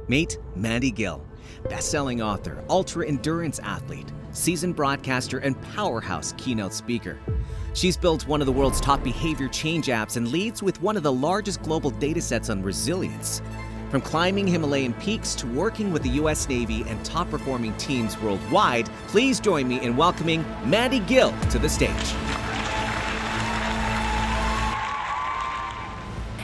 Meet Mandy Gill, best-selling author, ultra-endurance athlete, seasoned broadcaster, and powerhouse keynote speaker. She's built one of the world's top behavior change apps and leads with one of the largest global datasets on resilience. From climbing Himalayan peaks to working with the U.S. Navy and top-performing teams worldwide, please join me in welcoming Mandy Gill to the stage.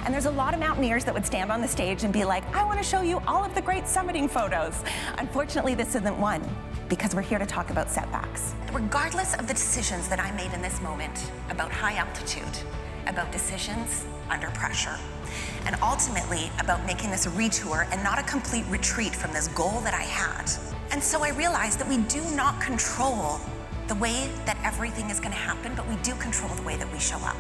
And there's a lot of mountaineers that would stand on the stage and be like, I want to show you all of the great summiting photos. Unfortunately, this isn't one, because we're here to talk about setbacks. Regardless of the decisions that I made in this moment about high altitude, about decisions under pressure, and ultimately about making this a retour and not a complete retreat from this goal that I had. And so I realized that we do not control the way that everything is going to happen, but we do control the way that we show up.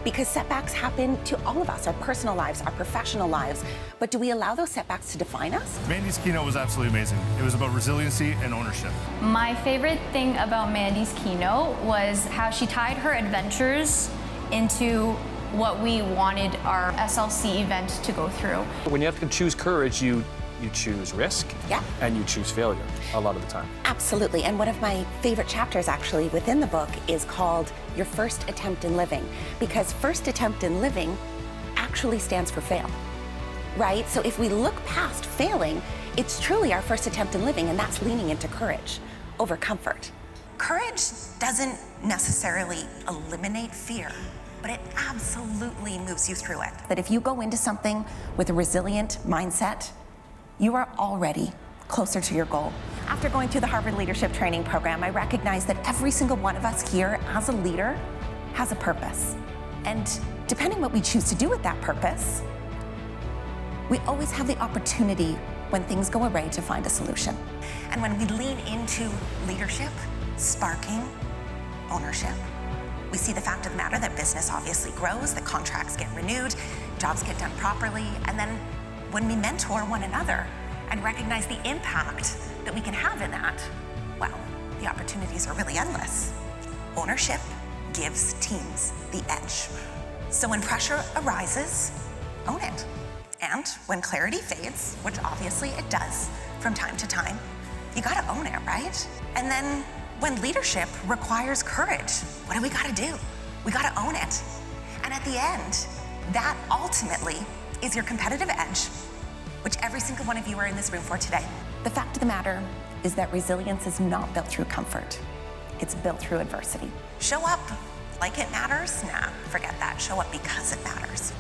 Because setbacks happen to all of us, our personal lives, our professional lives. But do we allow those setbacks to define us? Mandy's keynote was absolutely amazing. It was about resiliency and ownership. My favorite thing about Mandy's keynote was how she tied her adventures into what we wanted our SLC event to go through. When you have to choose courage, you choose risk, Yeah. and you choose failure a lot of the time. Absolutely, and one of my favorite chapters actually within the book is called Your First Attempt in Living, because first attempt in living actually stands for fail, right? So if we look past failing, it's truly our first attempt in living, and that's leaning into courage over comfort. Courage doesn't necessarily eliminate fear, but it absolutely moves you through it. That if you go into something with a resilient mindset, you are already closer to your goal. After going through the Harvard Leadership Training Program, I recognized that every single one of us here as a leader has a purpose. And depending what we choose to do with that purpose, we always have the opportunity when things go awry to find a solution. And when we lean into leadership, sparking ownership, we see the fact of the matter that business obviously grows, that contracts get renewed, jobs get done properly, and then when we mentor one another and recognize the impact that we can have in that, well, the opportunities are really endless. Ownership gives teams the edge. So when pressure arises, own it. And when clarity fades, which obviously it does from time to time, you gotta own it, right? And then when leadership requires courage, what do we gotta do? We gotta own it. And at the end, that ultimately is your competitive edge, which every single one of you are in this room for today. The fact of the matter is that resilience is not built through comfort. It's built through adversity. Show up like it matters? Nah, forget that. Show up because it matters.